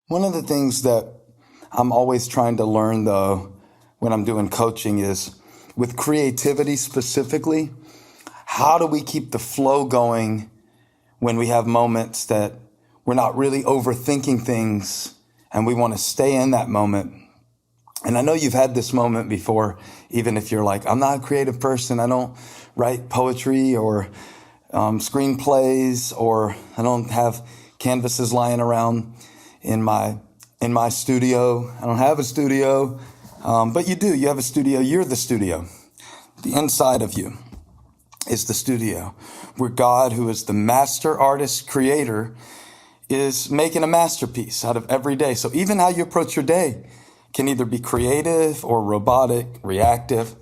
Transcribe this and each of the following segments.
One of the things that I'm always trying to learn, though, when I'm doing coaching is with creativity specifically, how do we keep the flow going when we have moments that we're not really overthinking things and we want to stay in that moment? And I know you've had this moment before, even if you're like, I'm not a creative person. I don't write poetry or screenplays, or I don't have canvases lying around in my studio. I don't have a studio, but you do. You have a studio. You're the studio. The inside of you is the studio where God, who is the master artist creator, is making a masterpiece out of every day. So even how you approach your day can either be creative or robotic, reactive.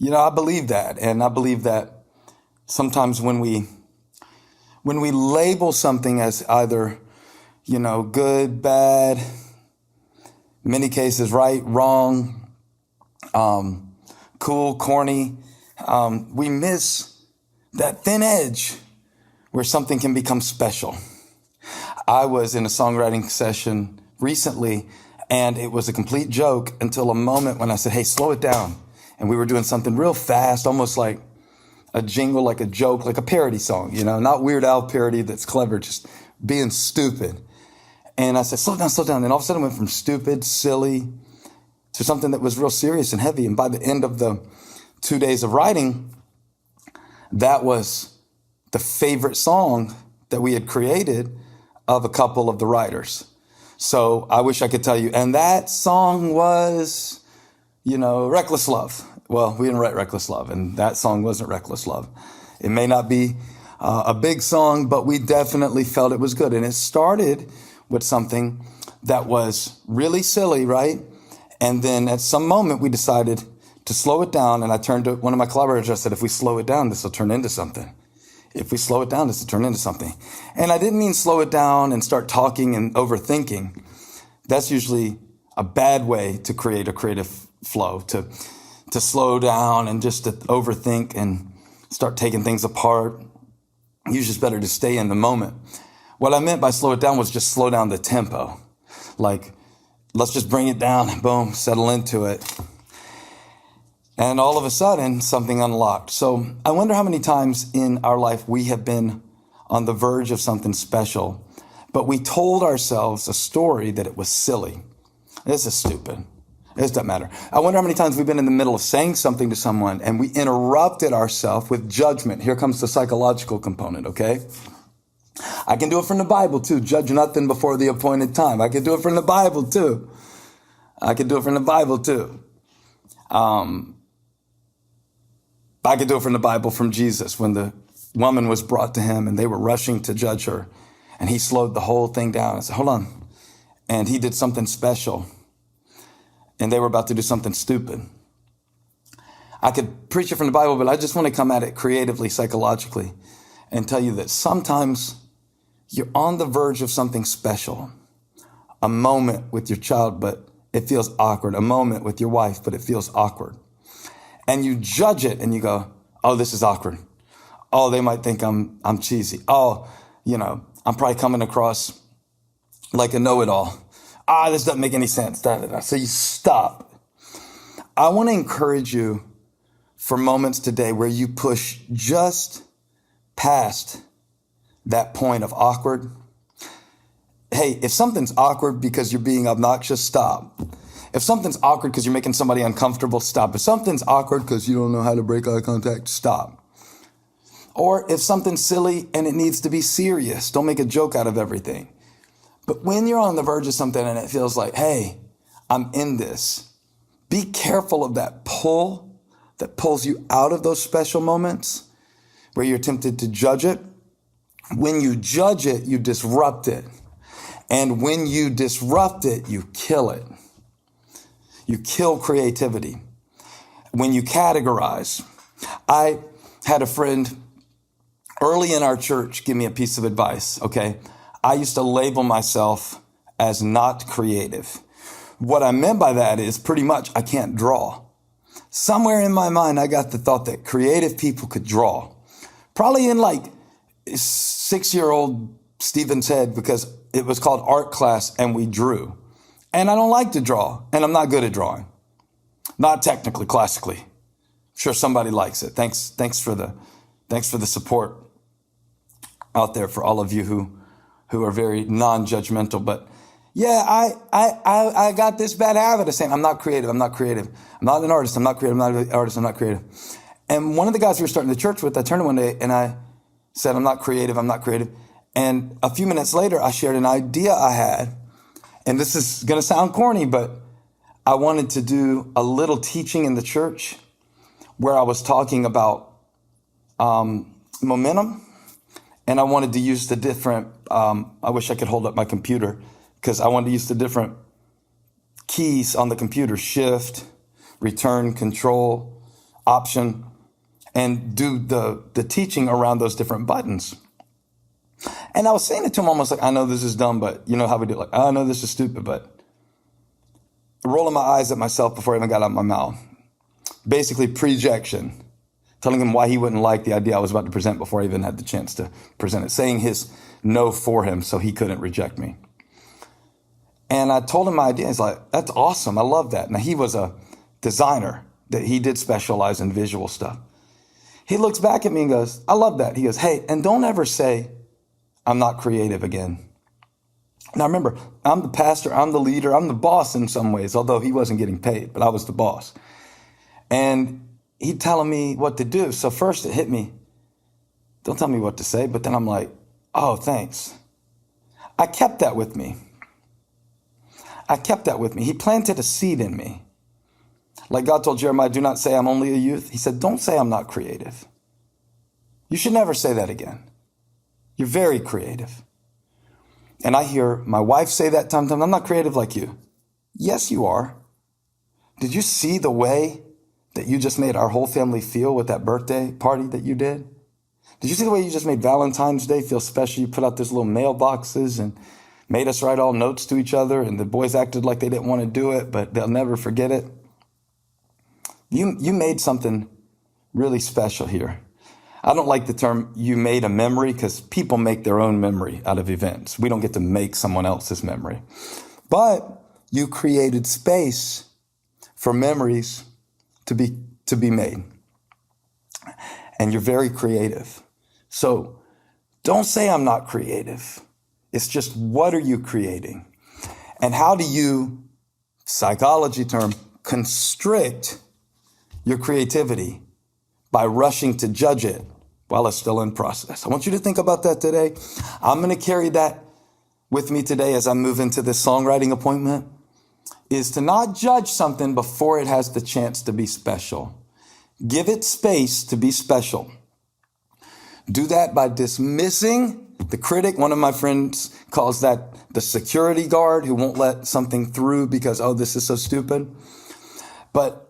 I believe that. And I believe that sometimes when we label something as either, good, bad, many cases, right, wrong, cool, corny, we miss that thin edge where something can become special. I was in a songwriting session recently, and it was a complete joke until a moment when I said, hey, slow it down. And we were doing something real fast, almost like a jingle, like a joke, like a parody song, not Weird Al parody that's clever, just being stupid. And I said, slow down, slow down. And all of a sudden it went from stupid, silly, to something that was real serious and heavy. And by the end of the 2 days of writing, that was the favorite song that we had created of a couple of the writers. So I wish I could tell you. And that song was, Reckless Love. Well, we didn't write Reckless Love, and that song wasn't Reckless Love. It may not be a big song, but we definitely felt it was good. And it started with something that was really silly, right? And then at some moment we decided to slow it down. And I turned to one of my collaborators. I said, if we slow it down, this will turn into something. If we slow it down, this will turn into something. And I didn't mean slow it down and start talking and overthinking. That's usually a bad way to create a creative flow, to slow down and just to overthink and start taking things apart. Usually it's better to stay in the moment. What I meant by slow it down was just slow down the tempo. Like, let's just bring it down, boom, settle into it. And all of a sudden, something unlocked. So I wonder how many times in our life we have been on the verge of something special, but we told ourselves a story that it was silly. This is stupid. It doesn't matter. I wonder how many times we've been in the middle of saying something to someone and we interrupted ourselves with judgment. Here comes the psychological component, okay? I can do it from the Bible too. Judge nothing before the appointed time. I can do it from the Bible too. I can do it from the Bible too. I could do it from the Bible, from Jesus, when the woman was brought to him and they were rushing to judge her. And he slowed the whole thing down and said, hold on. And he did something special. And they were about to do something stupid. I could preach it from the Bible, but I just want to come at it creatively, psychologically, and tell you that sometimes you're on the verge of something special. A moment with your child, but it feels awkward. A moment with your wife, but it feels awkward. And you judge it and you go, oh, this is awkward. Oh, they might think I'm cheesy. Oh, I'm probably coming across like a know-it-all. This doesn't make any sense. So you stop. I want to encourage you for moments today where you push just past that point of awkward. Hey, if something's awkward because you're being obnoxious, stop. If something's awkward because you're making somebody uncomfortable, stop. If something's awkward because you don't know how to break eye contact, stop. Or if something's silly and it needs to be serious, don't make a joke out of everything. But when you're on the verge of something and it feels like, hey, I'm in this, be careful of that pull that pulls you out of those special moments where you're tempted to judge it. When you judge it, you disrupt it. And when you disrupt it, you kill it. You kill creativity. When you categorize. I had a friend early in our church give me a piece of advice, okay? I used to label myself as not creative. What I meant by that is pretty much I can't draw. Somewhere in my mind, I got the thought that creative people could draw. Probably in like 6-year-old Stevens head because it was called art class and we drew. And I don't like to draw, and I'm not good at drawing. Not technically, classically. I'm sure somebody likes it. Thanks for the support out there for all of you who are very non-judgmental. But yeah, I got this bad habit of saying, I'm not creative. I'm not an artist. I'm not creative. I'm not an artist. I'm not creative. And one of the guys we were starting the church with, I turned to one day and I said, I'm not creative. And a few minutes later, I shared an idea I had. And this is going to sound corny, but I wanted to do a little teaching in the church where I was talking about momentum. And I wanted to use the different, I wish I could hold up my computer because I wanted to use the different keys on the computer, shift, return, control, option, and do the teaching around those different buttons. And I was saying it to him almost like, I know this is dumb, but you know how we do it. Like, I know this is stupid, but rolling my eyes at myself before I even got out of my mouth. Basically projection. Telling him why he wouldn't like the idea I was about to present before I even had the chance to present it. Saying his no for him so he couldn't reject me. And I told him my idea. He's like, that's awesome. I love that. Now, he was a designer. That he did specialize in visual stuff. He looks back at me and goes, I love that. He goes, hey, and don't ever say, I'm not creative again. Now, remember, I'm the pastor. I'm the leader. I'm the boss in some ways, although he wasn't getting paid, but I was the boss. And he'd telling me what to do. So first it hit me. Don't tell me what to say. But then I'm like, oh, thanks. I kept that with me. He planted a seed in me. Like God told Jeremiah, do not say I'm only a youth. He said, don't say I'm not creative. You should never say that again. You're very creative. And I hear my wife say that sometimes, I'm not creative like you. Yes, you are. Did you see the way that you just made our whole family feel with that birthday party that you did? Did you see the way you just made Valentine's Day feel special? You put out those little mailboxes and made us write all notes to each other, and the boys acted like they didn't want to do it, but they'll never forget it. You made something really special here. I don't like the term you made a memory because people make their own memory out of events. We don't get to make someone else's memory. But you created space for memories to be made. And you're very creative. So don't say I'm not creative. It's just, what are you creating? And how do you, psychology term, constrict your creativity by rushing to judge it while it's still in process? I want you to think about that today. I'm going to carry that with me today as I move into this songwriting appointment, is to not judge something before it has the chance to be special. Give it space to be special. Do that by dismissing the critic. One of my friends calls that the security guard who won't let something through because, oh, this is so stupid. But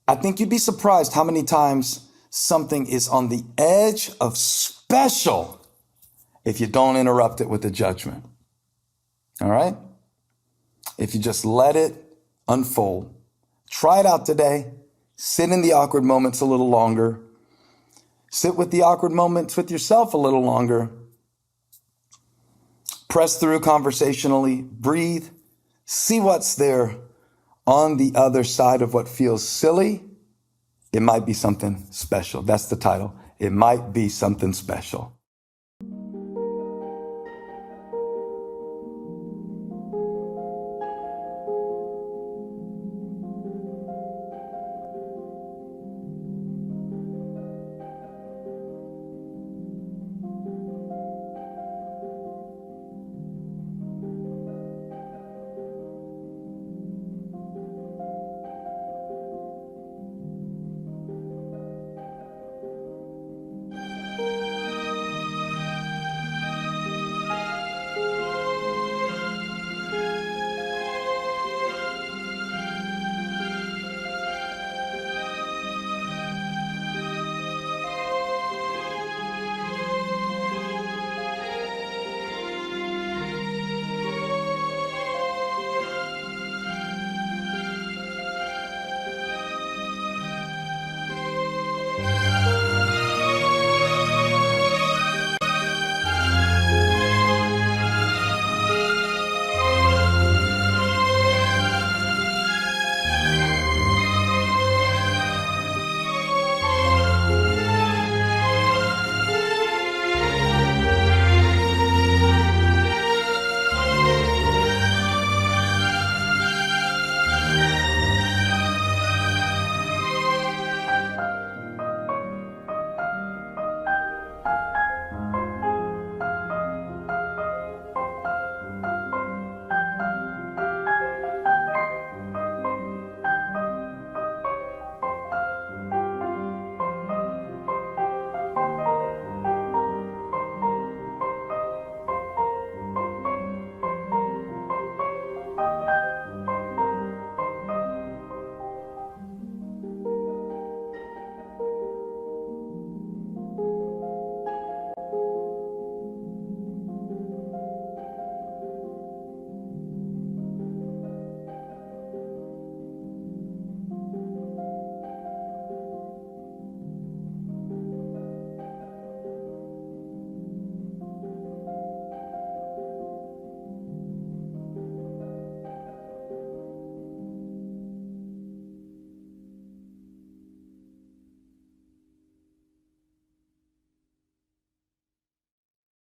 I think you'd be surprised how many times something is on the edge of special if you don't interrupt it with a judgment. All right? If you just let it unfold. Try it out today. Sit in the awkward moments a little longer. Sit with the awkward moments with yourself a little longer. Press through conversationally. Breathe. See what's there on the other side of what feels silly. It might be something special. That's the title. It might be something special.